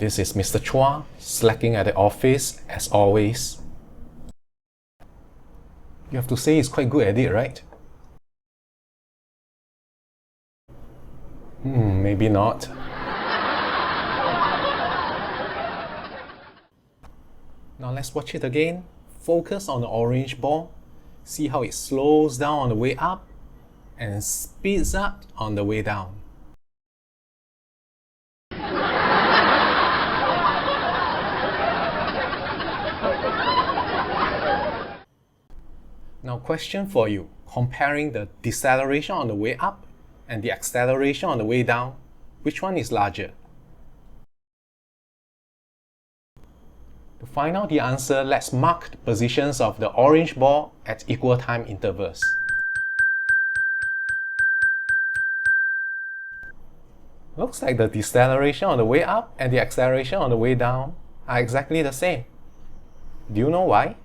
This is Mr. Chua, slacking at the office as always. You have to say he's quite good at it, right? Maybe not. Now let's watch it again. Focus on the orange ball. See how it slows down on the way up and speeds up on the way down. Now, question for you. Comparing the deceleration on the way up and the acceleration on the way down, which one is larger? To find out the answer, let's mark the positions of the orange ball at equal time intervals. Looks like the deceleration on the way up and the acceleration on the way down are exactly the same. Do you know why?